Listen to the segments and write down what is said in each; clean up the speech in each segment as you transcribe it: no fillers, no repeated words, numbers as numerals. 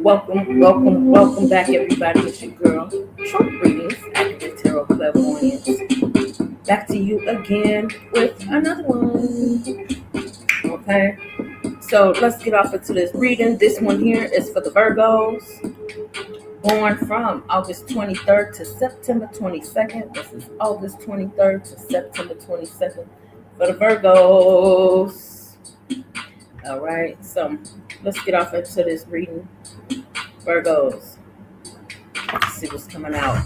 Welcome back, everybody. It's your girl, True Readings, Accurate Tarot Clairvoyance. Back to you again with another one. Okay, so let's get off into this reading. This one here is for the Virgos, born from August 23rd to September 22nd. This is August 23rd to September 22nd for the Virgos. All right, so let's get off into this reading. Virgos, let's see what's coming out.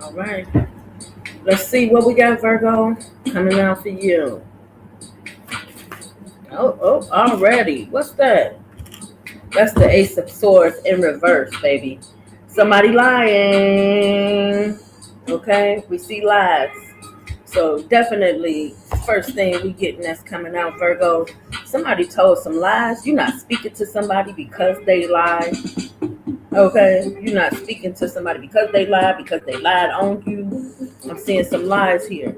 All right, let's see what we got, Virgo, coming out for you. Oh, already. What's that? That's the Ace of Swords in reverse, baby. Somebody lying. Okay, we see lies. So definitely, first thing we getting that's coming out, Virgo, somebody told some lies. You're not speaking to somebody because they lied. Okay, you're not speaking to somebody because they lied on you. I'm seeing some lies here.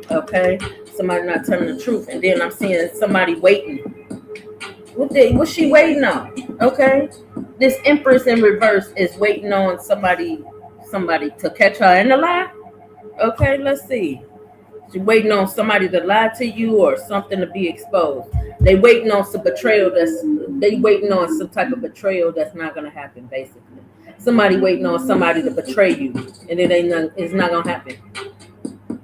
Okay, somebody not telling the truth, and then I'm seeing somebody waiting. What's she waiting on? Okay, this Empress in reverse is waiting on somebody to catch her in the lie. Okay, let's see. She waiting on somebody to lie to you or something to be exposed. They waiting on some betrayal. They waiting on some type of betrayal that's not gonna happen. Basically, somebody waiting on somebody to betray you, and it's not gonna happen.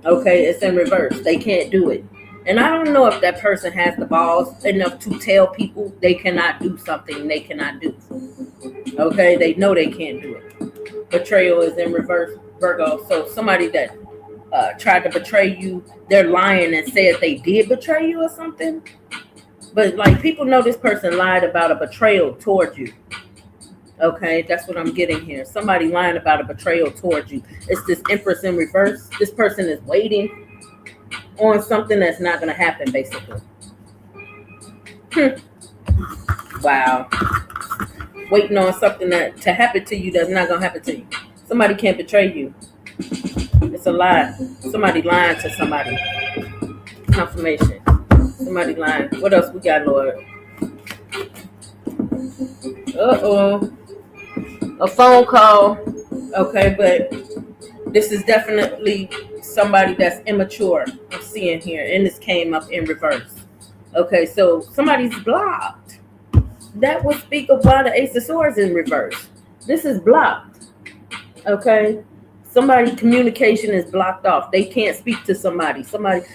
Okay, it's in reverse. They can't do it, and I don't know if that person has the balls enough to tell people they cannot do something they cannot do. Okay, they know they can't do it. Betrayal is in reverse, Virgo. So somebody that tried to betray you, they're lying and said they did betray you or something. But like, people know this person lied about a betrayal towards you. Okay, that's what I'm getting here. Somebody lying about a betrayal towards you. It's this Empress in reverse. This person is waiting on something that's not going to happen, basically. Wow. Waiting on something to happen to you that's not going to happen to you. Somebody can't betray you. It's a lie. Somebody lying to somebody. Confirmation. Somebody lying. What else we got, Lord? A phone call. Okay, but this is definitely somebody that's immature. I'm seeing here. And this came up in reverse. Okay, so somebody's blocked. That would speak of why the Ace of Swords in reverse. This is blocked. Okay? Somebody's communication is blocked off. They can't speak to somebody. Somebody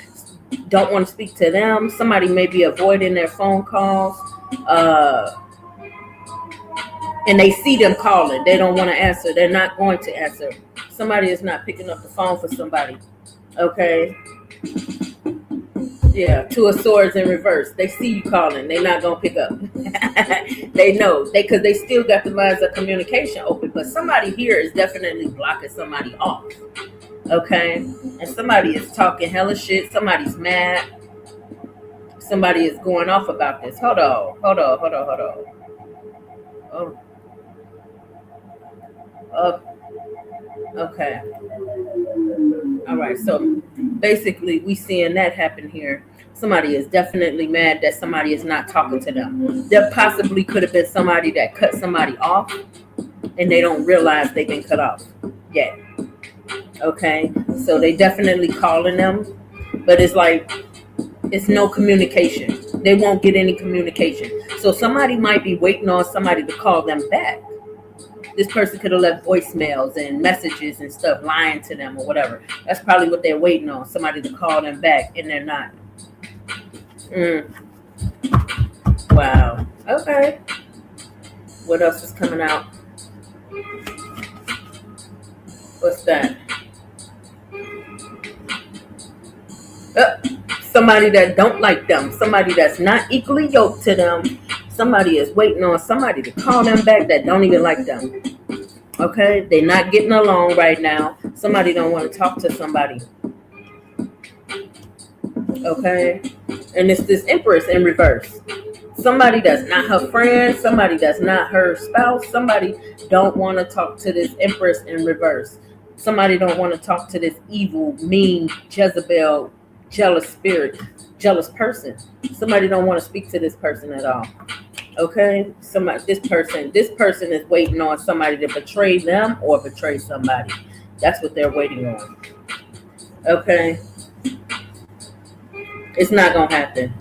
don't want to speak to them. Somebody may be avoiding their phone calls. And they see them calling. They don't want to answer. They're not going to answer. Somebody is not picking up the phone for somebody. Okay? Yeah, Two of Swords in reverse. They see you calling. They're not going to pick up. They know. Because they still got the lines of communication open. But somebody here is definitely blocking somebody off. Okay? And somebody is talking hella shit. Somebody's mad. Somebody is going off about this. Hold on. Okay. All right. So basically, we seeing that happen here. Somebody is definitely mad that somebody is not talking to them. There possibly could have been somebody that cut somebody off, and they don't realize they've been cut off yet. Okay. So they definitely calling them, but it's like it's no communication. They won't get any communication. So somebody might be waiting on somebody to call them back. This person could have left voicemails and messages and stuff, lying to them or whatever. That's probably what they're waiting on, somebody to call them back, and they're not. Wow. Okay. What else is coming out? What's that? somebody that don't like them, somebody that's not equally yoked to them. Somebody is waiting on somebody to call them back that don't even like them. Okay, they're not getting along right now. Somebody don't want to talk to somebody. Okay, and it's this Empress in reverse. Somebody that's not her friend, somebody that's not her spouse, somebody don't want to talk to this Empress in reverse. Somebody don't want to talk to this evil, mean, Jezebel, jealous spirit, jealous person. Somebody don't want to speak to this person at all. Okay, this person is waiting on somebody to betray them or betray somebody. That's what they're waiting on. Okay, it's not gonna happen.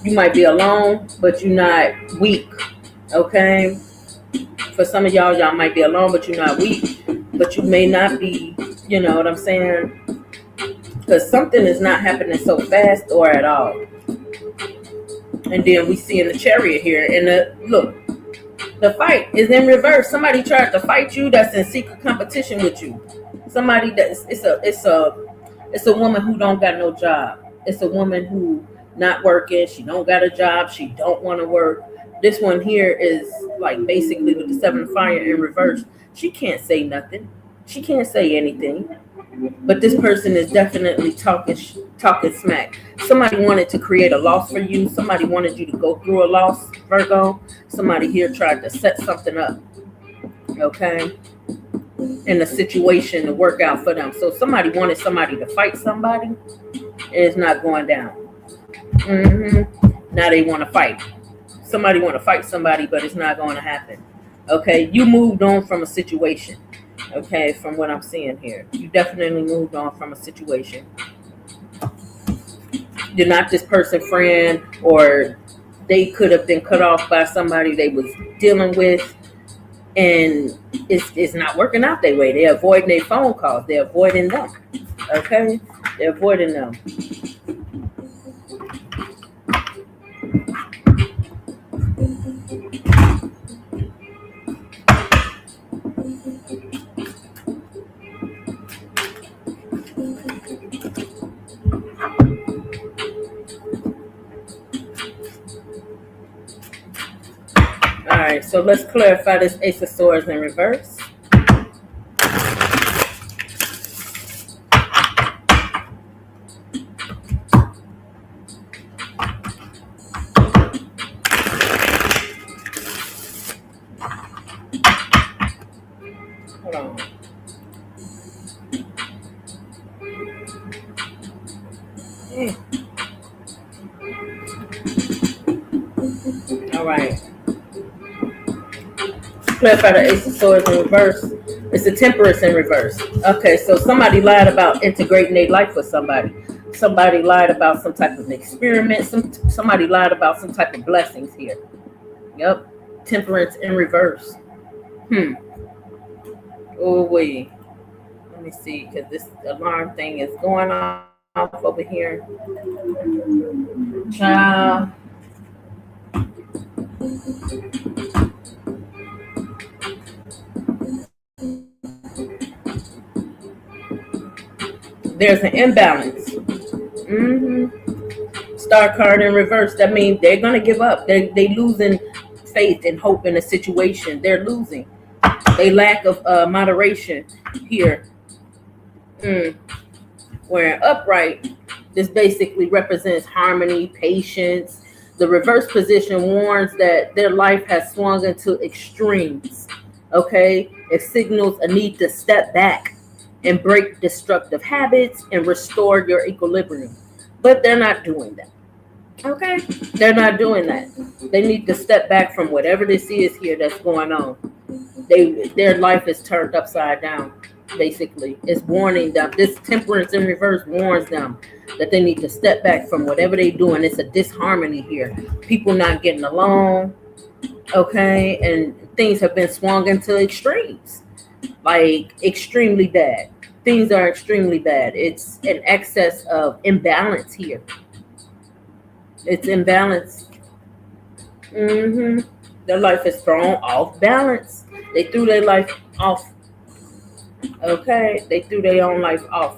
You might be alone, but you're not weak. Okay, for some of y'all might be alone, but you're not weak. But you may not be. You know what I'm saying? Because something is not happening so fast or at all. And then we see in the Chariot here, and look, the fight is in reverse. Somebody tried to fight you that's in secret competition with you. Somebody that's it's a woman who don't got no job. It's a woman who not working. She don't got a job. She don't want to work. This one here is like basically with the 7 of Fire in reverse. She can't say nothing. She can't say anything. But this person is definitely talking smack. Somebody wanted to create a loss for you. Somebody wanted you to go through a loss, Virgo. Somebody here tried to set something up, okay, in a situation to work out for them. So somebody wanted somebody to fight somebody, and it's not going down. Now they want to fight. Somebody want to fight somebody, but it's not going to happen. Okay, you moved on from a situation. Okay, from what I'm seeing here, you definitely moved on from a situation. You're not this person's friend, or they could have been cut off by somebody they was dealing with, and it's not working out that way. They're avoiding their phone calls. They're avoiding them. Okay, they're avoiding them. Alright, so let's clarify this Ace of Swords in reverse. Hold on. Alright. Clarify the Ace of Swords in reverse. It's the Temperance in reverse. Okay, so somebody lied about integrating their life with somebody. Somebody lied about some type of experiment. Somebody lied about some type of blessings here. Yep. Temperance in reverse. Oh, wait. Let me see, because this alarm thing is going off over here. Child. There's an imbalance. Star card in reverse. That means they're gonna give up. They losing faith and hope in a situation. They're losing. They lack of moderation here. Where upright, this basically represents harmony, patience. The reverse position warns that their life has swung into extremes. Okay, it signals a need to step back and break destructive habits and restore your equilibrium. But they're not doing that. Okay? They're not doing that. They need to step back from whatever this is here that's going on. Their life is turned upside down, basically. It's warning them. This Temperance in reverse warns them that they need to step back from whatever they're doing. It's a disharmony here. People not getting along. Okay? And things have been swung into extremes. Like extremely bad. Things are extremely bad. It's an excess of imbalance here. It's imbalance. Their life is thrown off balance. They threw their life off. Okay, they threw their own life off.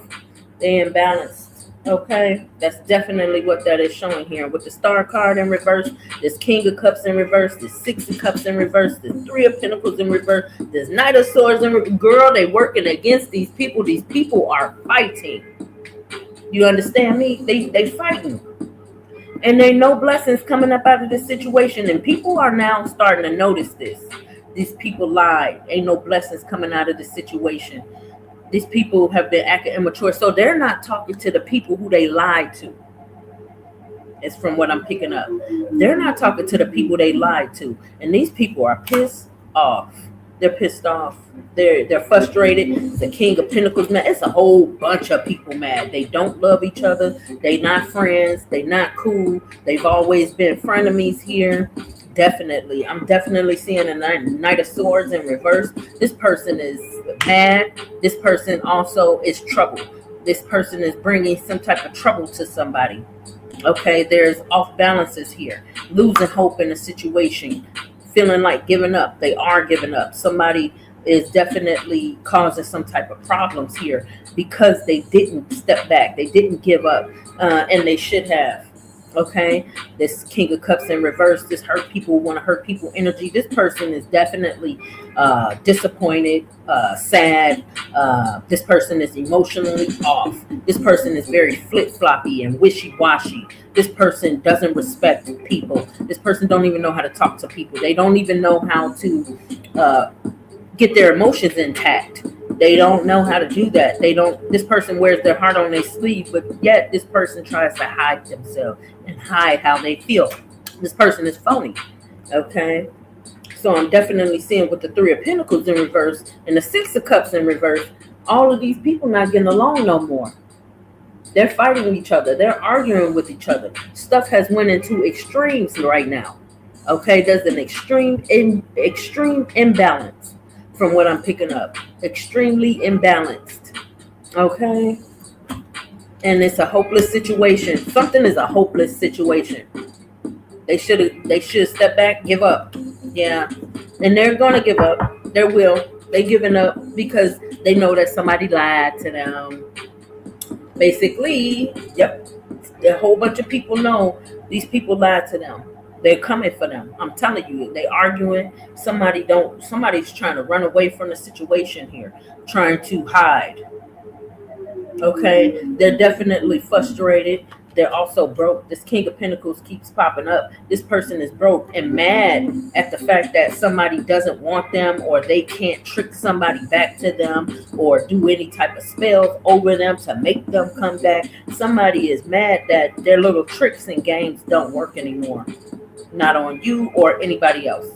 They imbalanced. Okay, that's definitely what that is showing here. With the Star card in reverse, this King of Cups in reverse, this Six of Cups in reverse, this Three of Pentacles in reverse, this Knight of Swords in reverse. Girl, they working against these people. These people are fighting. You understand me? They fighting. And there ain't no blessings coming up out of this situation. And people are now starting to notice this. These people lied. Ain't no blessings coming out of this situation. These people have been acting immature. So they're not talking to the people who they lied to. It's from what I'm picking up. They're not talking to the people they lied to. And these people are pissed off. They're pissed off. They're frustrated. It's the King of Pentacles, man. It's a whole bunch of people mad. They don't love each other. They not friends. They not cool. They've always been frenemies here. Definitely. I'm definitely seeing a Knight of Swords in reverse. This person is mad. This person also is troubled. This person is bringing some type of trouble to somebody. Okay, there's off balances here. Losing hope in a situation. Feeling like giving up. They are giving up. Somebody is definitely causing some type of problems here because they didn't step back. They didn't give up, and they should have. Okay, this King of Cups in reverse. This hurt people, want to hurt people energy. This person is definitely disappointed, sad. This person is emotionally off. This person is very flip-floppy and wishy-washy. This person doesn't respect people. This person don't even know how to talk to people. They don't even know how to get their emotions intact. They don't know how to do that. This person wears their heart on their sleeve, but yet this person tries to hide themselves and hide how they feel. This person is phony. Okay. So I'm definitely seeing with the Three of Pentacles in reverse and the Six of Cups in reverse, all of these people not getting along no more. They're fighting each other. They're arguing with each other. Stuff has went into extremes right now. Okay. There's an extreme imbalance. From what I'm picking up, extremely imbalanced. Okay, and it's a hopeless situation. Something is a hopeless situation. They should step back, give up. Yeah, and they're gonna give up. They will. They giving up because they know that somebody lied to them. Basically, yep. A whole bunch of people know these people lied to them. They're coming for them. I'm telling you, they arguing. Somebody's trying to run away from the situation here, trying to hide. Okay, they're definitely frustrated. They're also broke. This King of Pentacles keeps popping up. This person is broke and mad at the fact that somebody doesn't want them, or they can't trick somebody back to them, or do any type of spells over them to make them come back. Somebody is mad that their little tricks and games don't work anymore. Not on you or anybody else.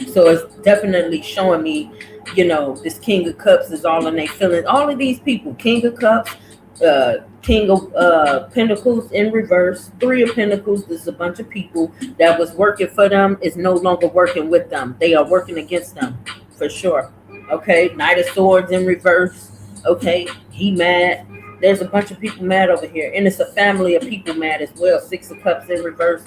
So it's definitely showing me, this King of Cups is all in their feelings. All of these people, King of Cups, King of Pentacles in reverse, Three of Pentacles. There's a bunch of people that was working for them is no longer working with them. They are working against them for sure. Okay, Knight of Swords in reverse. Okay, he mad. There's a bunch of people mad over here, and it's a family of people mad as well. Six of Cups in reverse.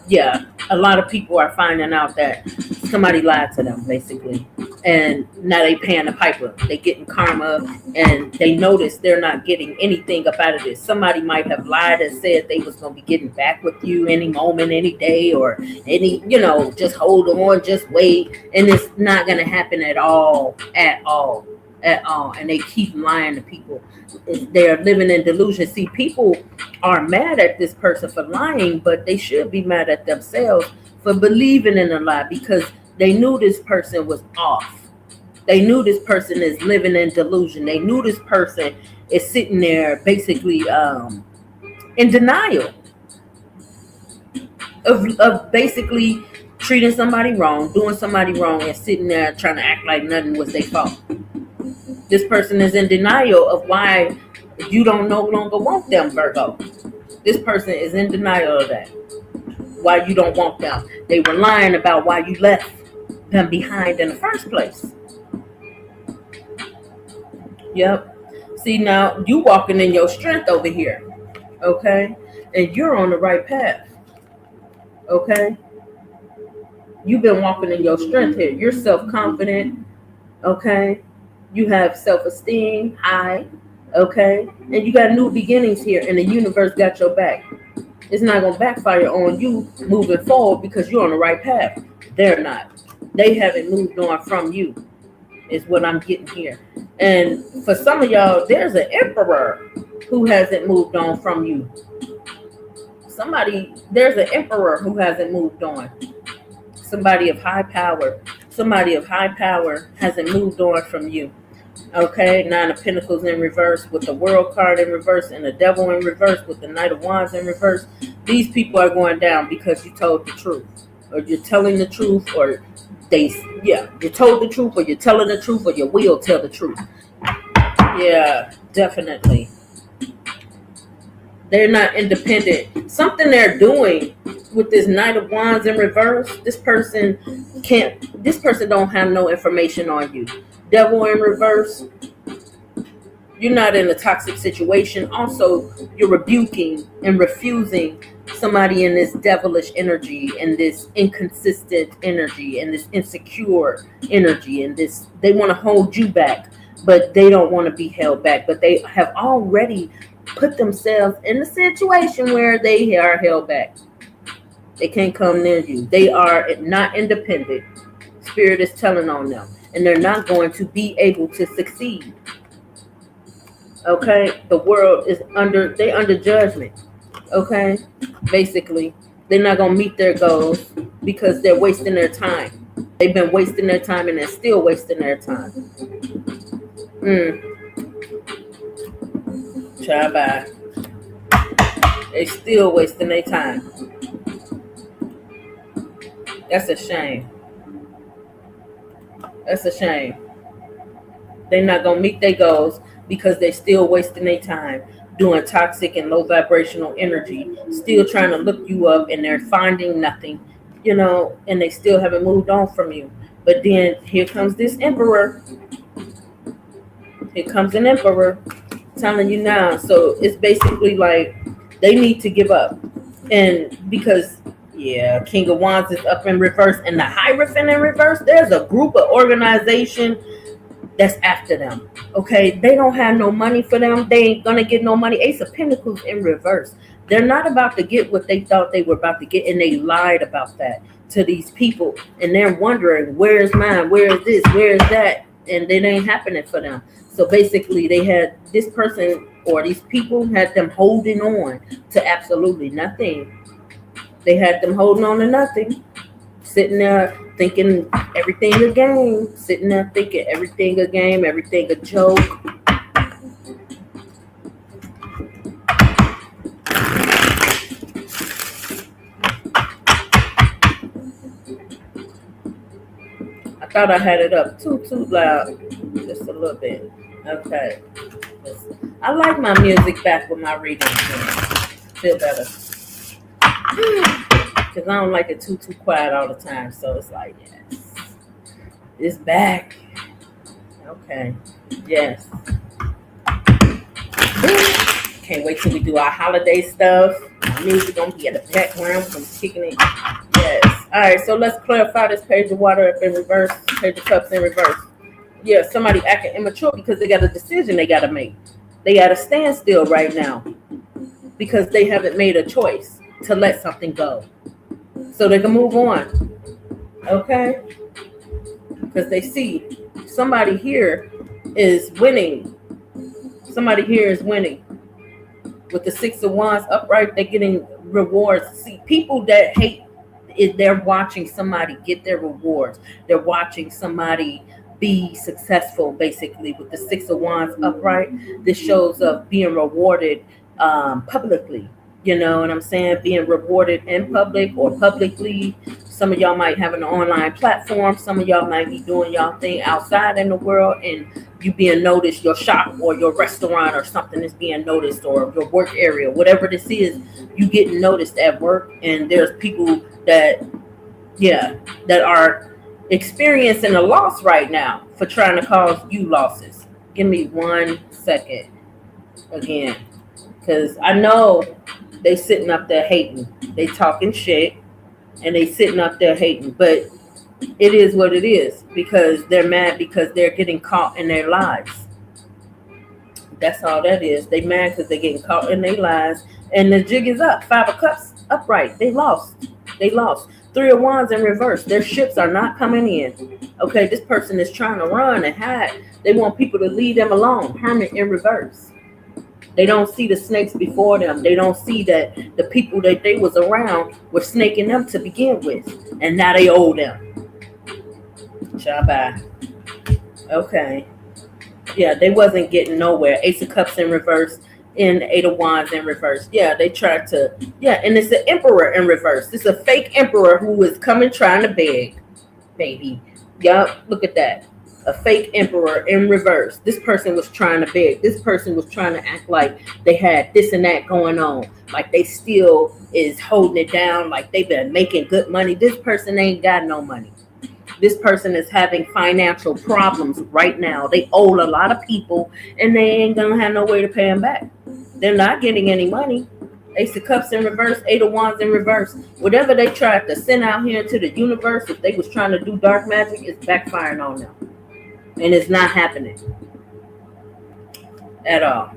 Yeah, a lot of people are finding out that somebody lied to them, basically, and now they paying the piper. They getting karma, and they notice they're not getting anything up out of this. Somebody might have lied and said they was gonna be getting back with you any moment, any day, or any, just hold on, just wait, and it's not gonna happen at all. And they keep lying to people. They're living in delusion. See, people are mad at this person for lying, but they should be mad at themselves for believing in a lie, because they knew this person was off. They knew this person is living in delusion. They knew this person is sitting there basically in denial of basically treating somebody wrong, doing somebody wrong, and sitting there trying to act like nothing was their fault. This person is in denial of why you don't no longer want them, Virgo. This person is in denial of that. Why you don't want them. They were lying about why you left them behind in the first place. Yep. See, now you walking in your strength over here. Okay? And you're on the right path. Okay? You've been walking in your strength here. You're self-confident. Okay? You have self-esteem high. Okay? And you got new beginnings here, and the universe got your back. It's not going to backfire on you moving forward because you're on the right path. They're not. They haven't moved on from you, is what I'm getting here. And for some of y'all, there's an emperor who hasn't moved on from you. There's an emperor who hasn't moved on. Somebody of high power. Somebody of high power hasn't moved on from you. Okay, Nine of Pentacles in reverse with the World card in reverse and the Devil in reverse with the Knight of Wands in reverse. These people are going down because you told the truth, or you're telling the truth, or you told the truth, or you're telling the truth, or you will tell the truth. Yeah, definitely. They're not independent. Something they're doing with this Knight of Wands in reverse, this person don't have no information on you. Devil in reverse, you're not in a toxic situation. Also, you're rebuking and refusing somebody in this devilish energy and this inconsistent energy and this insecure energy and this, they want to hold you back, but they don't want to be held back. But they have already put themselves in a situation where they are held back. They can't come near you. They are not independent. Spirit is telling on them. And they're not going to be able to succeed. Okay? The world is under judgment. Okay? Basically, they're not going to meet their goals because they're wasting their time. They've been wasting their time and they're still wasting their time. Try by. They still wasting their time. That's a shame. That's a shame. They're not going to meet their goals because they're still wasting their time doing toxic and low vibrational energy, still trying to look you up, and they're finding nothing, and they still haven't moved on from you. But then here comes this emperor. Here comes an emperor telling you now. So it's basically like they need to give up. And because King of Wands is up in reverse and the Hierophant in reverse, there's a group of organization that's after them. Okay, they don't have no money for them. They ain't gonna get no money. Ace of Pentacles in reverse. They're not about to get what they thought they were about to get, and they lied about that to these people. And they're wondering, where's mine? Where is this? Where is that? And it ain't happening for them. So basically, they had this person or these people had them holding on to absolutely nothing. They had them holding on to nothing, sitting there thinking everything a game, sitting there thinking everything a game, everything a joke. I thought I had it up too loud, just a little bit. Okay. I like my music back with my readings. Feel better. Because I don't like it too quiet all the time. So it's like, yes. It's back. Okay. Yes. Can't wait till we do our holiday stuff. My music gonna be in the background. I'm kicking it. Yes. All right, so let's clarify this Page of Water up in reverse. Page of Cups in reverse. Yeah, somebody acting immature because they got a decision they got to make. They got to stand still right now because they haven't made a choice to let something go so they can move on. Okay? Because they see somebody here is winning. Somebody here is winning. With the Six of Wands upright, they're getting rewards. See, people that hate, they're watching somebody get their rewards. They're watching somebody be successful, basically. With the Six of Wands upright, this shows up being rewarded publicly. You know what I'm saying? Being rewarded in public or publicly. Some of y'all might have an online platform. Some of y'all might be doing y'all thing outside in the world, and you being noticed. Your shop or your restaurant or something is being noticed, or your work area, whatever this is, you getting noticed at work. And there's people that are experiencing a loss right now for trying to cause you losses. Give me 1 second again, because I know they sitting up there hating. They talking shit and they sitting up there hating, but it is what it is, because they're mad because they're getting caught in their lies. That's all that is. They mad because they getting caught in their lies. And the jig is up. 5 of Cups upright. They lost. They lost. 3 of Wands in reverse. Their ships are not coming in. Okay, this person is trying to run and hide. They want people to leave them alone. Hermit in reverse. They don't see the snakes before them. They don't see that the people that they was around were snaking them to begin with. And now they owe them. Shabbat. Okay. Yeah, they wasn't getting nowhere. Ace of Cups in reverse and 8 of Wands in reverse. Yeah, they tried to. Yeah, and it's the Emperor in reverse. It's a fake Emperor who is coming trying to beg, baby. Yup, look at that. A fake Emperor in reverse. This person was trying to beg. This person was trying to act like they had this and that going on. Like they still is holding it down. Like they've been making good money. This person ain't got no money. This person is having financial problems right now. They owe a lot of people and they ain't going to have no way to pay them back. They're not getting any money. Ace of Cups in reverse, 8 of Wands in reverse. Whatever they tried to send out here into the universe, if they was trying to do dark magic, it's backfiring on them. And it's not happening at all.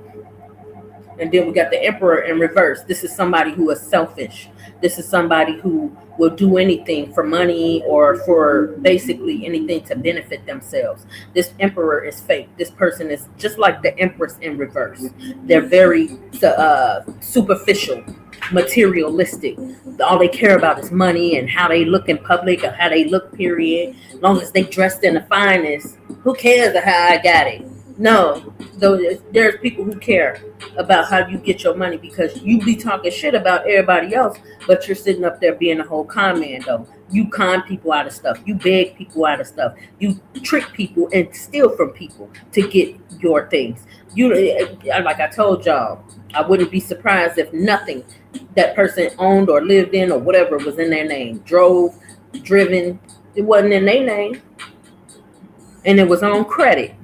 And then we got the Emperor in reverse. This is somebody who is selfish. This is somebody who will do anything for money or for basically anything to benefit themselves. This Emperor is fake. This person is just like the Empress in reverse. They're very superficial, materialistic. All they care about is money and how they look in public or how they look, period. As long as they dressed in the finest, who cares how I got it? No, though there's people who care about how you get your money because you be talking shit about everybody else, but you're sitting up there being a whole con man though. You con people out of stuff. You beg people out of stuff. You trick people and steal from people to get your things. You, like I told y'all, I wouldn't be surprised if nothing that person owned or lived in or whatever was in their name. Driven, it wasn't in their name. And it was on credit.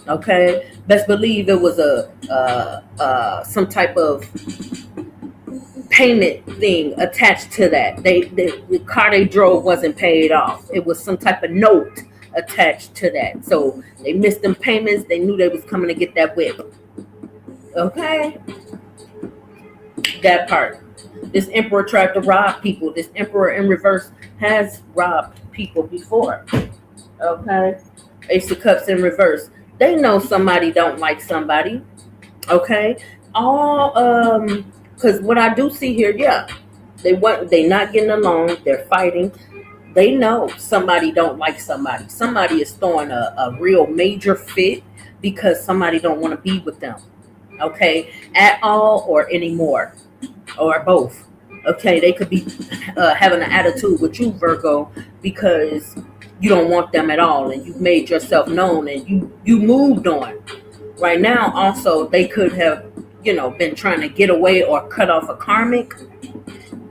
Okay, best believe it was some type of payment thing attached to that. The car they drove wasn't paid off. It was some type of note attached to that. So they missed them payments. They knew they was coming to get that whip. Okay, that part. This Emperor tried to rob people. This Emperor in reverse has robbed people before. Okay, Ace of Cups in reverse. They know somebody don't like somebody, okay? Because what I do see here, yeah, they not getting along. They're fighting. They know somebody don't like somebody. Somebody is throwing a real major fit because somebody don't want to be with them, okay? At all or anymore, or both, okay? They could be having an attitude with you, Virgo, because you don't want them at all and you've made yourself known and you moved on. Right now, also, they could have, been trying to get away or cut off a karmic.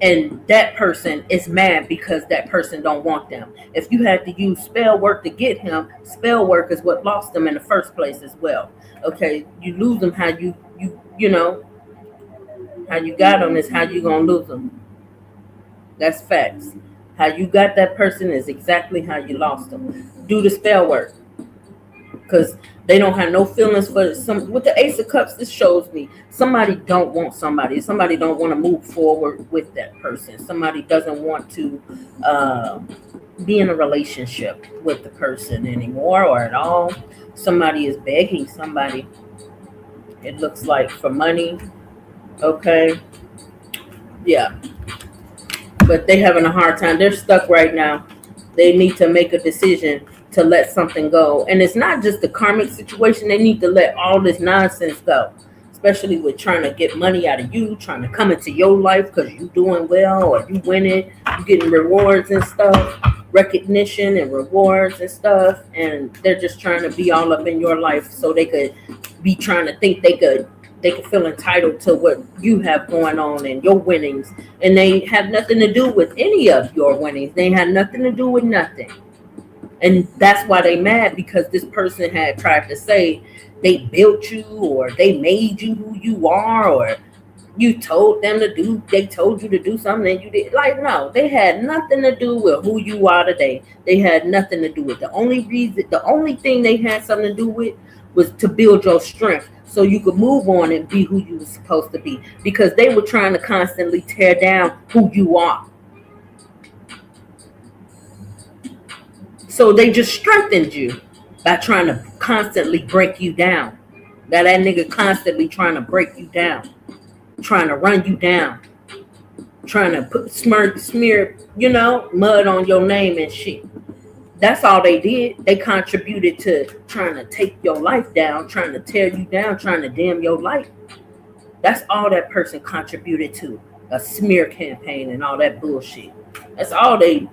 And that person is mad because that person don't want them. If you had to use spell work to get him, spell work is what lost them in the first place as well. Okay, you lose them how how you got them is how you going to lose them. That's facts. How you got that person is exactly how you lost them. Do the spell work. Because they don't have no feelings for some. With the Ace of Cups, this shows me somebody don't want somebody. Somebody don't want to move forward with that person. Somebody doesn't want to be in a relationship with the person anymore or at all. Somebody is begging somebody. It looks like for money. Okay. Yeah. But they having a hard time. They're stuck right now. They need to make a decision to let something go. And it's not just the karmic situation. They need to let all this nonsense go. Especially with trying to get money out of you, trying to come into your life because you doing well or you winning, you getting rewards and stuff, recognition and rewards and stuff. And they're just trying to be all up in your life so they could be trying to think they could feel entitled to what you have going on and your winnings. And they have nothing to do with any of your winnings. They had nothing to do with nothing. And that's why they mad, because this person had tried to say they built you or they made you who you are, or you told them to do, they told you to do something and you did. Like, no, they had nothing to do with who you are today. They had nothing to do with the only thing they had something to do with was to build your strength so you could move on and be who you were supposed to be, because they were trying to constantly tear down who you are. So they just strengthened you by trying to constantly break you down. That nigga constantly trying to break you down, trying to run you down, trying to smear, mud on your name and shit. That's all they did. They contributed to trying to take your life down, trying to tear you down, trying to dim your light. That's all that person contributed to. A smear campaign and all that bullshit. That's all they did.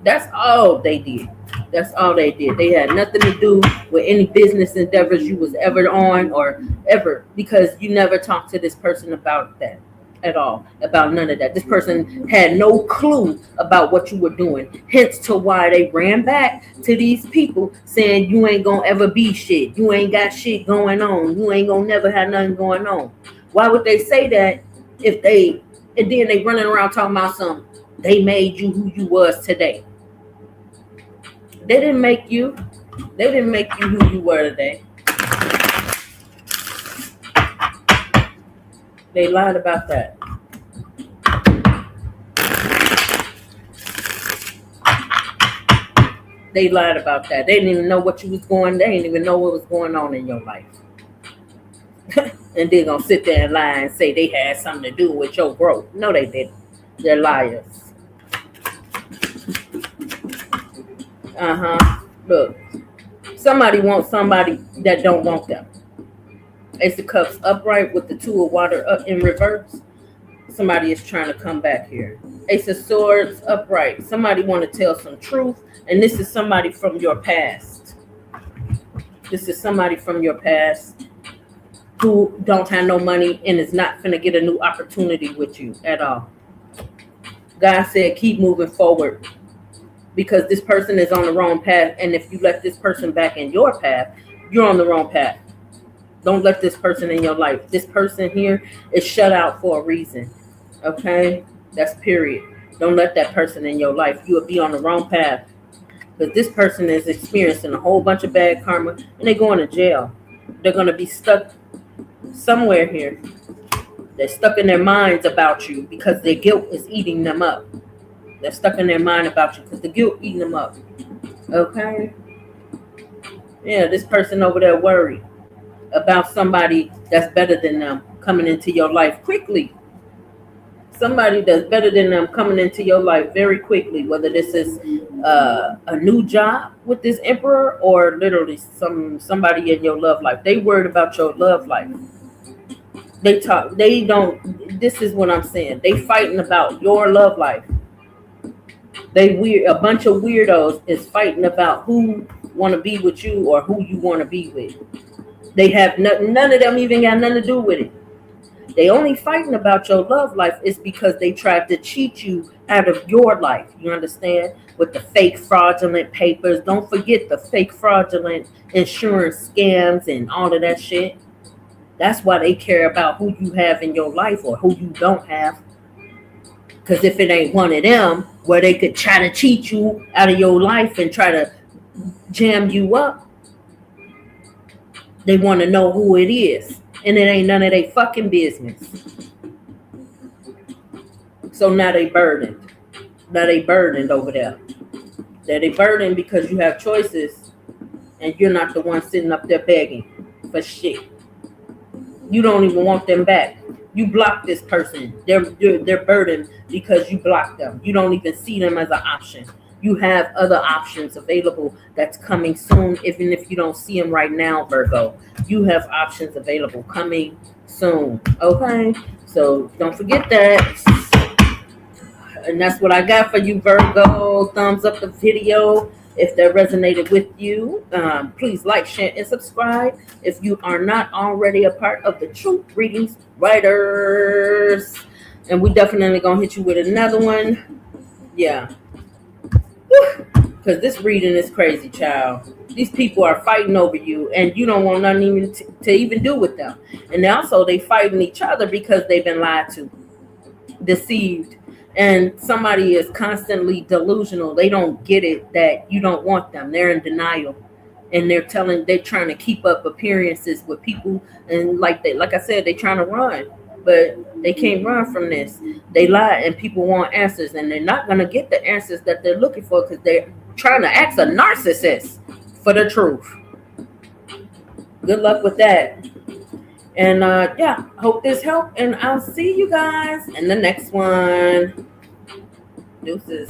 That's all they did. They had nothing to do with any business endeavors you was ever on or ever, because you never talked to this person about that at all, about none of that. This person had no clue about what you were doing, hence to why they ran back to these people saying you ain't gonna ever be shit, you ain't got shit going on, you ain't gonna never have nothing going on. Why would they say that and then they running around talking about something? They made you who you was today. They didn't make you who you were today. They lied about that. They lied about that. They didn't even know what you was going. They didn't even know what was going on in your life. And they're gonna sit there and lie and say they had something to do with your growth. No, they didn't. They're liars. Look, somebody wants somebody that don't want them. Ace of Cups upright with the Two of Water up in reverse. Somebody is trying to come back here. Ace of Swords upright. Somebody want to tell some truth, and this is somebody from your past. This is somebody from your past who don't have no money and is not going to get a new opportunity with you at all. God said keep moving forward, because this person is on the wrong path, and if you let this person back in your path, you're on the wrong path. Don't let this person in your life. This person here is shut out for a reason. Okay? That's period. Don't let that person in your life. You will be on the wrong path. Because this person is experiencing a whole bunch of bad karma, and they're going to jail. They're going to be stuck somewhere here. They're stuck in their minds about you because their guilt is eating them up. They're stuck in their mind about you because the guilt eating them up. Okay? Yeah, this person over there worried about somebody that's better than them coming into your life quickly. Somebody that's better than them coming into your life very quickly, whether this is a new job with this emperor or literally somebody in your love life. They worried about your love life. This is what I'm saying. They fighting about your love life. A bunch of weirdos is fighting about who want to be with you or who you want to be with. They have none of them even got nothing to do with it. They only fighting about your love life is because they tried to cheat you out of your life. You understand? With the fake fraudulent papers. Don't forget the fake fraudulent insurance scams and all of that shit. That's why they care about who you have in your life or who you don't have. Because if it ain't one of them where they could try to cheat you out of your life and try to jam you up, they want to know who it is. And it ain't none of their fucking business. So now they burdened. Now they burdened over there. They burdened because you have choices and you're not the one sitting up there begging for shit. You don't even want them back. You block this person. They're burdened because you block them. You don't even see them as an option. You have other options available that's coming soon, even if you don't see them right now, Virgo. You have options available coming soon, okay? So don't forget that. And that's what I got for you, Virgo. Thumbs up the video if that resonated with you. Please like, share, and subscribe if you are not already a part of the True Readings Writers. And we definitely going to hit you with another one. Yeah. Because this reading is crazy, child. These people are fighting over you, and you don't want nothing even to even do with them. And also, they fighting each other because they've been lied to, deceived, and somebody is constantly delusional. They don't get it that you don't want them. They're in denial, and they're trying to keep up appearances with people, and like I said, they're trying to run, but they can't run from this. They lie, and people want answers, and they're not gonna get the answers that they're looking for because they're trying to ask a narcissist for the truth. Good luck with that. And yeah, hope this helped, and I'll see you guys in the next one. Deuces.